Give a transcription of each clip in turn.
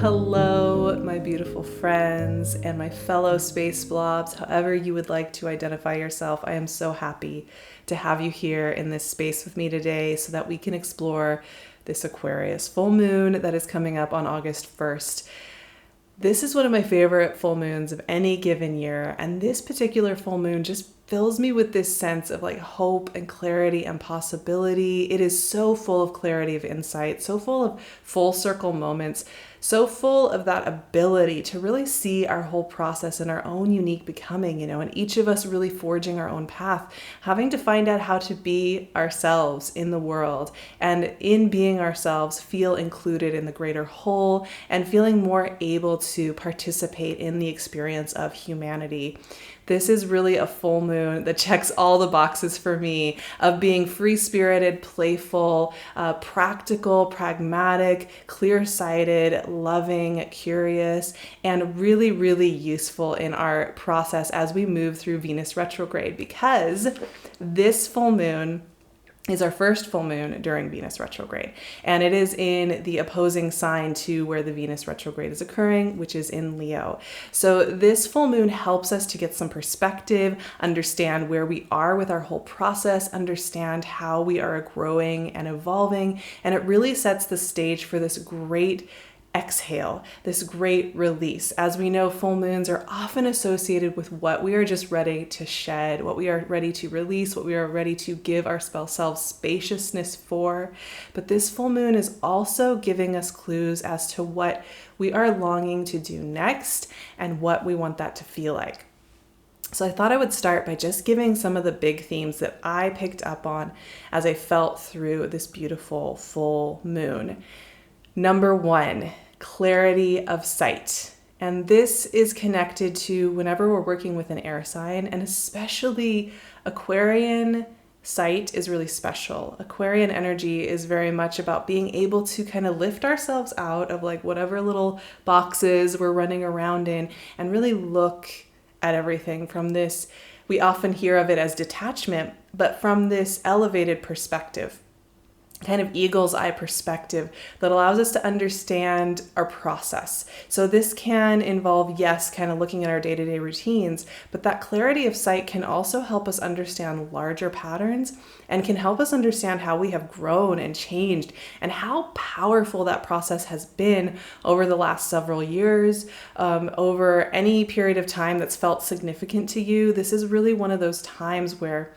Hello, my beautiful friends and my fellow space blobs, however you would like to identify yourself. I am so happy to have you here in this space with me today so that we can explore this Aquarius full moon that is coming up on August 1st. This is one of my favorite full moons of any given year, and this particular full moon just fills me with this sense of like hope and clarity and possibility. It is so full of clarity of insight, so full of full circle moments, so full of that ability to really see our whole process in our own unique becoming, and each of us really forging our own path, having to find out how to be ourselves in the world, and in being ourselves, feel included in the greater whole and feeling more able to participate in the experience of humanity. This is really a full moon that checks all the boxes for me of being free-spirited, playful, practical, pragmatic, clear-sighted, loving, curious, and really, really useful in our process as we move through Venus retrograde, because this full moon is our first full moon during Venus retrograde. And it is in the opposing sign to where the Venus retrograde is occurring, which is in Leo. So this full moon helps us to get some perspective, understand where we are with our whole process, understand how we are growing and evolving. And it really sets the stage for this great exhale, this great release. As we know, full moons are often associated with what we are just ready to shed, what we are ready to release, what we are ready to give ourselves spaciousness for. But this full moon is also giving us clues as to what we are longing to do next and what we want that to feel like. So I thought I would start by just giving some of the big themes that I picked up on as I felt through this beautiful full moon. Number one, clarity of sight. And this is connected to whenever we're working with an air sign, and especially Aquarian sight is really special. Aquarian energy is very much about being able to kind of lift ourselves out of like whatever little boxes we're running around in and really look at everything from this. We often hear of it as detachment, but from this elevated perspective, kind of eagle's eye perspective that allows us to understand our process. So this can involve, yes, kind of looking at our day-to-day routines, but that clarity of sight can also help us understand larger patterns and can help us understand how we have grown and changed and how powerful that process has been over the last several years, over any period of time that's felt significant to you. This is really one of those times where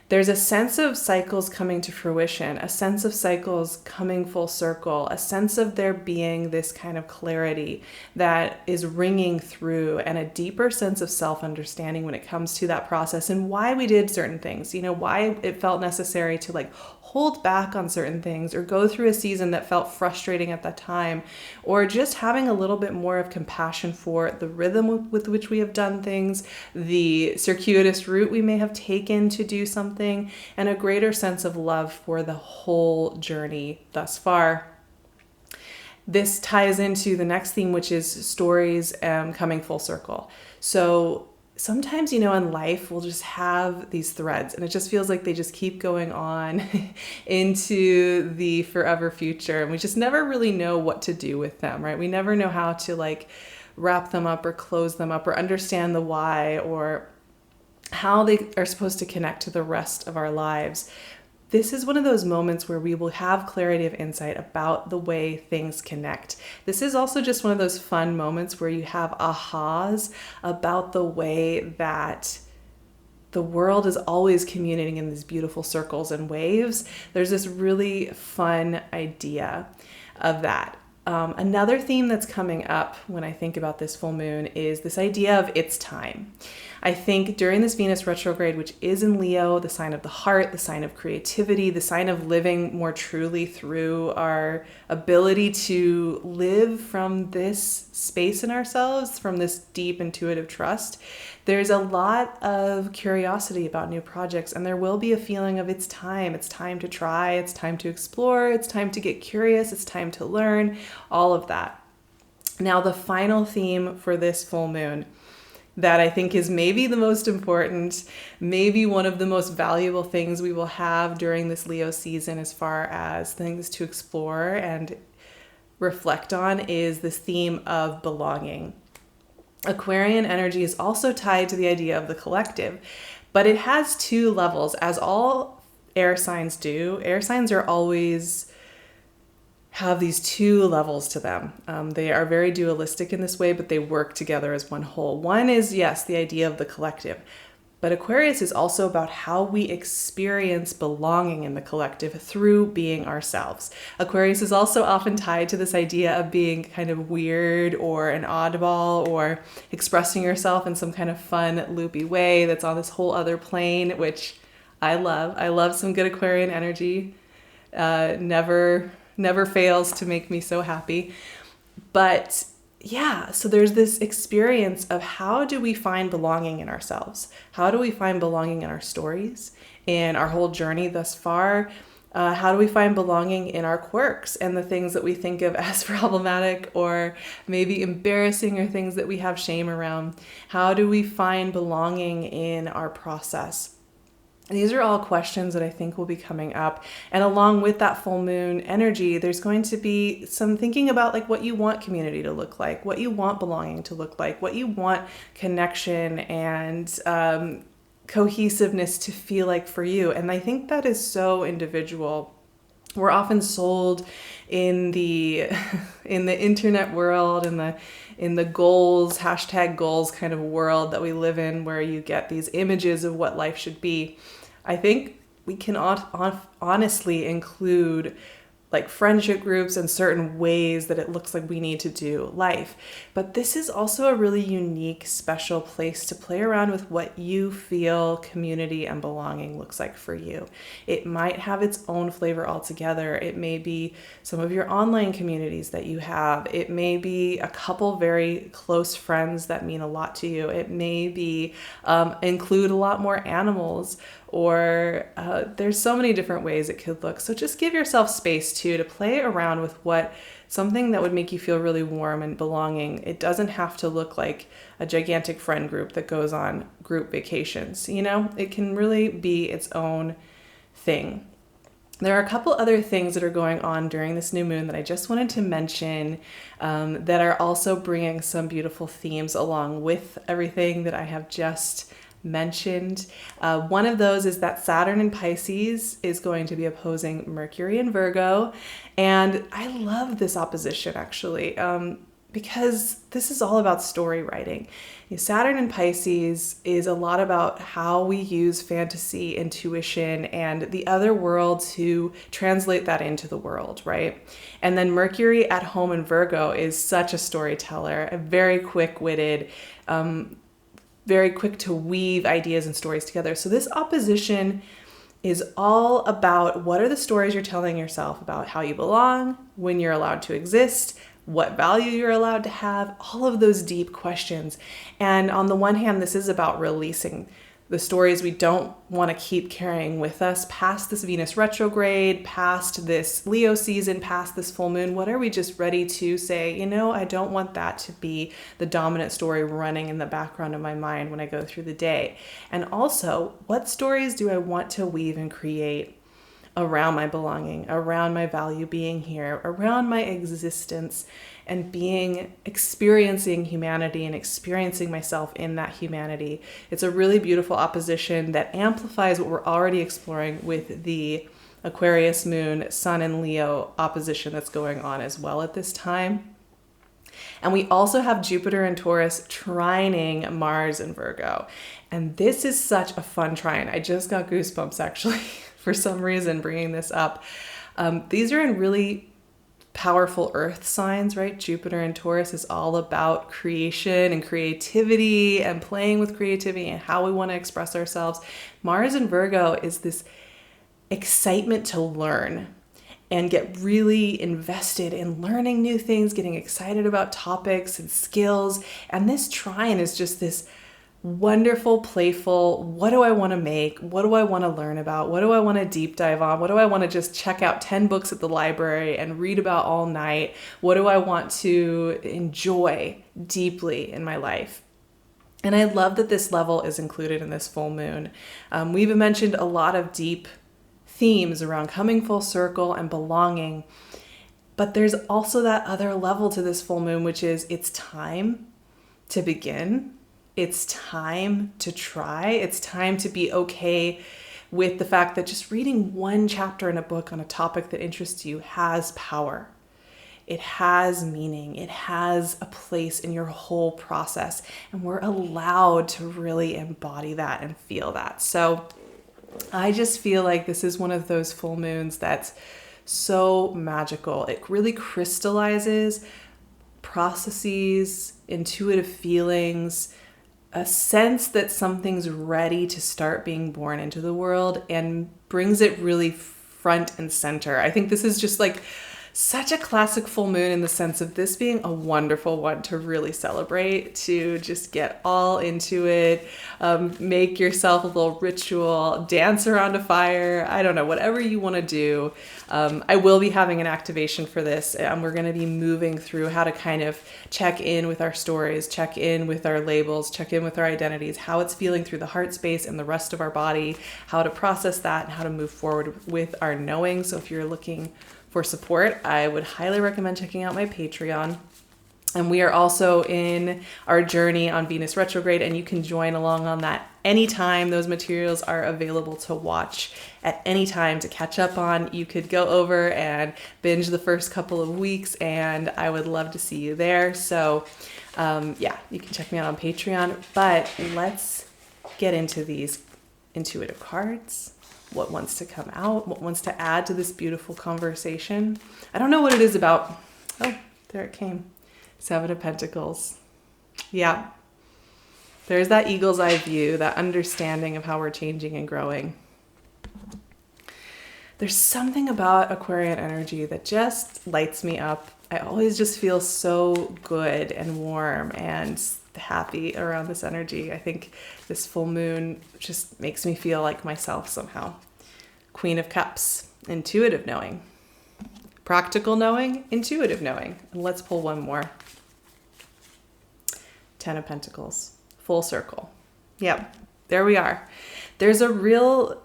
there's a sense of cycles coming to fruition, a sense of cycles coming full circle, a sense of there being this kind of clarity that is ringing through, and a deeper sense of self-understanding when it comes to that process and why we did certain things, why it felt necessary to like hold back on certain things or go through a season that felt frustrating at that time, or just having a little bit more of compassion for the rhythm with which we have done things, the circuitous route we may have taken to do something, and a greater sense of love for the whole journey thus far. This ties into the next theme, which is stories coming full circle. So sometimes, in life, we'll just have these threads and it just feels like they just keep going on into the forever future. And we just never really know what to do with them, right? We never know how to like wrap them up or close them up or understand the why or how they are supposed to connect to the rest of our lives. This is one of those moments where we will have clarity of insight about the way things connect. This is also just one of those fun moments where you have ahas about the way that the world is always communicating in these beautiful circles and waves. There's this really fun idea of that. Another theme that's coming up when I think about this full moon is this idea of it's time. I think during this Venus retrograde, which is in Leo, the sign of the heart, the sign of creativity, the sign of living more truly through our ability to live from this space in ourselves, from this deep intuitive trust, there's a lot of curiosity about new projects, and there will be a feeling of it's time. It's time to try, it's time to explore, it's time to get curious, it's time to learn, all of that. Now, the final theme for this full moon that I think is maybe the most important, maybe one of the most valuable things we will have during this Leo season as far as things to explore and reflect on is this theme of belonging. Aquarian energy is also tied to the idea of the collective, but it has two levels, as all air signs do. Air signs are always have these two levels to them. They are very dualistic in this way, but they work together as one whole. One is, yes, the idea of the collective. But Aquarius is also about how we experience belonging in the collective through being ourselves. Aquarius is also often tied to this idea of being kind of weird or an oddball or expressing yourself in some kind of fun, loopy way that's on this whole other plane, which I love. I love some good Aquarian energy. Never fails to make me so happy. But yeah, so there's this experience of how do we find belonging in ourselves? How do we find belonging in our stories, in our whole journey thus far? How do we find belonging in our quirks and the things that we think of as problematic or maybe embarrassing or things that we have shame around? How do we find belonging in our process? These are all questions that I think will be coming up. And along with that full moon energy, there's going to be some thinking about like what you want community to look like, what you want belonging to look like, what you want connection and cohesiveness to feel like for you. And I think that is so individual. We're often sold in the internet world, in the goals, #goals kind of world that we live in, where you get these images of what life should be. I think we can honestly include like friendship groups and certain ways that it looks like we need to do life. But this is also a really unique, special place to play around with what you feel community and belonging looks like for you. It might have its own flavor altogether. It may be some of your online communities that you have. It may be a couple very close friends that mean a lot to you. It may be include a lot more animals, or there's so many different ways it could look. So just give yourself space too to play around with what something that would make you feel really warm and belonging. It doesn't have to look like a gigantic friend group that goes on group vacations. You know, it can really be its own thing. There are a couple other things that are going on during this new moon that I just wanted to mention that are also bringing some beautiful themes along with everything that I have just mentioned. One of those is that Saturn in Pisces is going to be opposing Mercury in Virgo. And I love this opposition actually, because this is all about story writing. Saturn in Pisces is a lot about how we use fantasy, intuition, and the other world to translate that into the world, right? And then Mercury at home in Virgo is such a storyteller, a very quick-witted, very quick to weave ideas and stories together. So this opposition is all about what are the stories you're telling yourself about how you belong, when you're allowed to exist, what value you're allowed to have, all of those deep questions. And on the one hand, this is about releasing the stories we don't want to keep carrying with us past this Venus retrograde, past this Leo season, past this full moon. What are we just ready to say, you know, I don't want that to be the dominant story running in the background of my mind when I go through the day. And also, what stories do I want to weave and create around my belonging, around my value being here, around my existence and experiencing humanity and experiencing myself in that humanity. It's a really beautiful opposition that amplifies what we're already exploring with the Aquarius moon, Sun and Leo opposition that's going on as well at this time. And we also have Jupiter and Taurus trining Mars and Virgo. And this is such a fun trine. I just got goosebumps actually for some reason bringing this up. These are in really powerful earth signs, right? Jupiter and Taurus is all about creation and creativity and playing with creativity and how we want to express ourselves. Mars and Virgo is this excitement to learn and get really invested in learning new things, getting excited about topics and skills. And this trine is just this wonderful, playful, what do I want to make? What do I want to learn about? What do I want to deep dive on? What do I want to just check out 10 books at the library and read about all night? What do I want to enjoy deeply in my life? And I love that this level is included in this full moon. We've mentioned a lot of deep themes around coming full circle and belonging. But there's also that other level to this full moon, which is it's time to begin. It's time to try. It's time to be okay with the fact that just reading one chapter in a book on a topic that interests you has power. It has meaning. It has a place in your whole process. And we're allowed to really embody that and feel that. So I just feel like this is one of those full moons that's so magical. It really crystallizes processes, intuitive feelings, a sense that something's ready to start being born into the world, and brings it really front and center. I think this is just like such a classic full moon in the sense of this being a wonderful one to really celebrate, to just get all into it, make yourself a little ritual, dance around a fire, I don't know, whatever you want to do. I will be having an activation for this, and we're going to be moving through how to kind of check in with our stories, check in with our labels, check in with our identities, how it's feeling through the heart space and the rest of our body, how to process that, and how to move forward with our knowing. So if you're looking for support, I would highly recommend checking out my Patreon. And we are also in our journey on Venus retrograde, and you can join along on that anytime. Those materials are available to watch at any time, to catch up on. You could go over and binge the first couple of weeks, and I would love to see you there. So yeah, you can check me out on Patreon. But let's get into these intuitive cards. What wants to come out, what wants to add to this beautiful conversation. I don't know what it is about. Oh, there it came. 7 of Pentacles. Yeah. There's that eagle's eye view, that understanding of how we're changing and growing. There's something about Aquarian energy that just lights me up. I always just feel so good and warm and happy around this energy. I think this full moon just makes me feel like myself somehow. Queen of Cups, intuitive knowing. Practical knowing, intuitive knowing. And let's pull one more. 10 of Pentacles, full circle. Yep, there we are. There's a real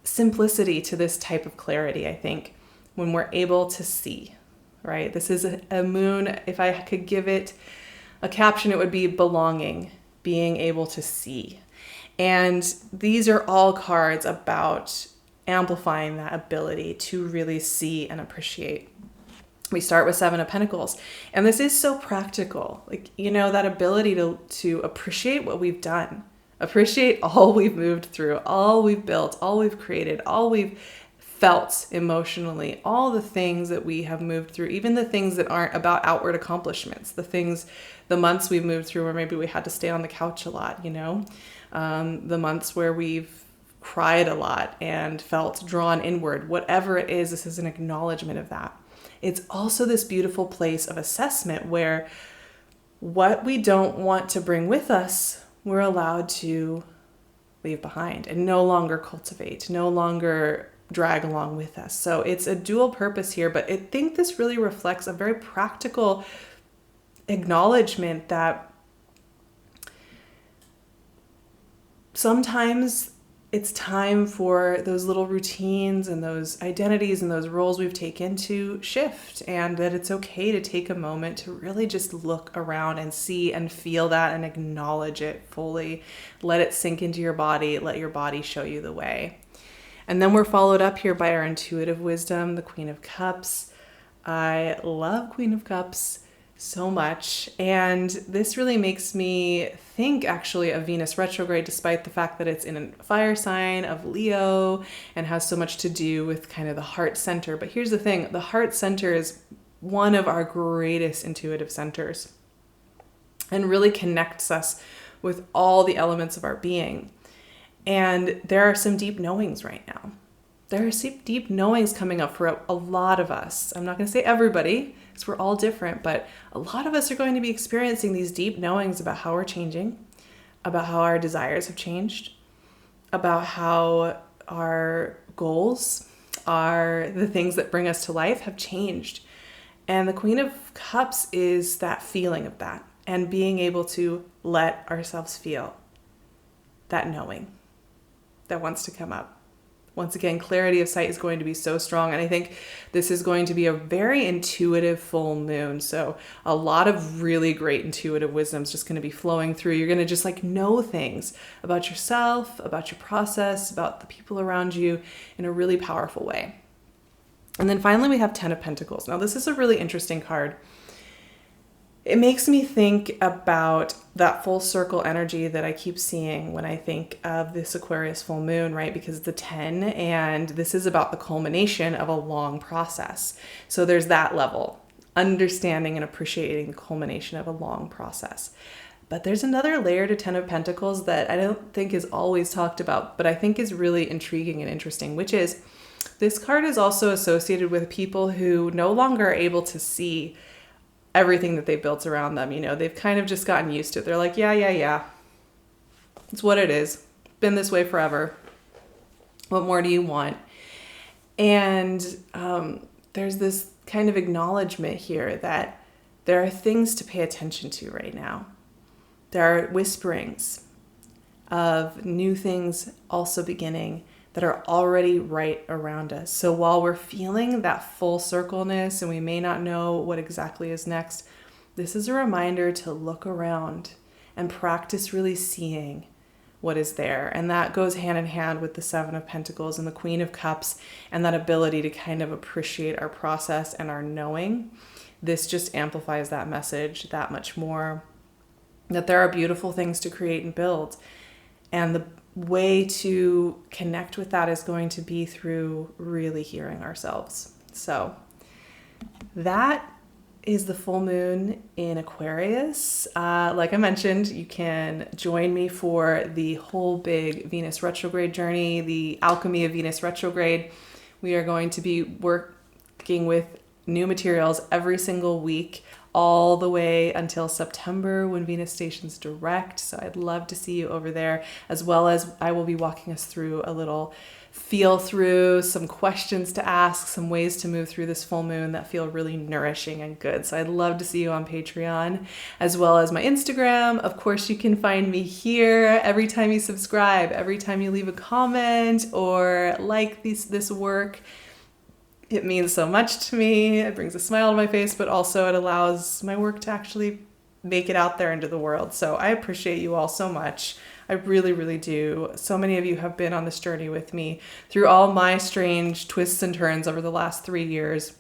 simplicity to this type of clarity, I think, when we're able to see, right? This is a moon. If I could give it a caption, it would be belonging, being able to see. And these are all cards about amplifying that ability to really see and appreciate. We start with 7 of Pentacles, and this is so practical. Like, you know, that ability to appreciate what we've done, appreciate all we've moved through, all we've built, all we've created, all we've felt emotionally, all the things that we have moved through, even the things that aren't about outward accomplishments, the months we've moved through where maybe we had to stay on the couch a lot, you know, the months where we've cried a lot and felt drawn inward, whatever it is, this is an acknowledgement of that. It's also this beautiful place of assessment where what we don't want to bring with us, we're allowed to leave behind and no longer cultivate, no longer drag along with us. So it's a dual purpose here, but I think this really reflects a very practical acknowledgement that sometimes it's time for those little routines and those identities and those roles we've taken to shift, and that it's okay to take a moment to really just look around and see and feel that and acknowledge it fully. Let it sink into your body. Let your body show you the way. And then we're followed up here by our intuitive wisdom, the Queen of Cups. I love Queen of Cups so much. And this really makes me think actually of Venus retrograde, despite the fact that it's in a fire sign of Leo and has so much to do with kind of the heart center. But here's the thing, the heart center is one of our greatest intuitive centers and really connects us with all the elements of our being. And there are some deep knowings right now. There are some deep knowings coming up for a lot of us. I'm not going to say everybody, because we're all different, but a lot of us are going to be experiencing these deep knowings about how we're changing, about how our desires have changed, about how our goals are the things that bring us to life have changed. And the Queen of Cups is that feeling of that and being able to let ourselves feel that knowing that wants to come up. Once again, clarity of sight is going to be so strong. And I think this is going to be a very intuitive full moon. So a lot of really great intuitive wisdom is just going to be flowing through. You're going to just like know things about yourself, about your process, about the people around you in a really powerful way. And then finally, we have 10 of Pentacles. Now, this is a really interesting card. It makes me think about that full circle energy that I keep seeing when I think of this Aquarius full moon, right? Because it's the 10, and this is about the culmination of a long process. So there's that level, understanding and appreciating the culmination of a long process. But there's another layer to 10 of Pentacles that I don't think is always talked about, but I think is really intriguing and interesting, which is this card is also associated with people who no longer are able to see everything that they built around them. You know, they've kind of just gotten used to it. They're like, yeah. It's what it is. Been this way forever. What more do you want? And there's this kind of acknowledgement here that there are things to pay attention to right now. There are whisperings of new things also beginning that are already right around us. So while we're feeling that full circleness and we may not know what exactly is next, this is a reminder to look around and practice really seeing what is there. And that goes hand in hand with the 7 of Pentacles and the Queen of Cups and that ability to kind of appreciate our process and our knowing. This just amplifies that message that much more, that there are beautiful things to create and build. And the way to connect with that is going to be through really hearing ourselves. So that is the full moon in Aquarius. Like I mentioned, you can join me for the whole big Venus retrograde journey, the alchemy of Venus retrograde. We are going to be working with new materials every single week, all the way until September when Venus stations direct. So I'd love to see you over there, as well as I will be walking us through a little feel through, some questions to ask, some ways to move through this full moon that feel really nourishing and good. So I'd love to see you on Patreon, as well as my Instagram. Of course, you can find me here every time you subscribe, every time you leave a comment or like this work. It means so much to me. It brings a smile to my face, but also it allows my work to actually make it out there into the world. So I appreciate you all so much. I really, really do. So many of you have been on this journey with me through all my strange twists and turns over the last 3 years.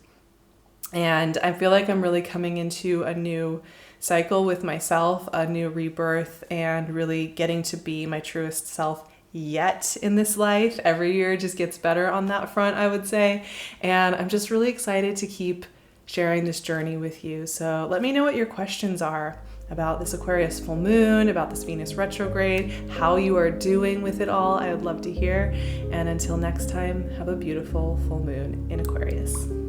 And I feel like I'm really coming into a new cycle with myself, a new rebirth, and really getting to be my truest self yet in this life. Every year just gets better on that front, I would say. And I'm just really excited to keep sharing this journey with you. So let me know what your questions are about this Aquarius full moon, about this Venus retrograde, how you are doing with it all. I would love to hear. And until next time, have a beautiful full moon in Aquarius.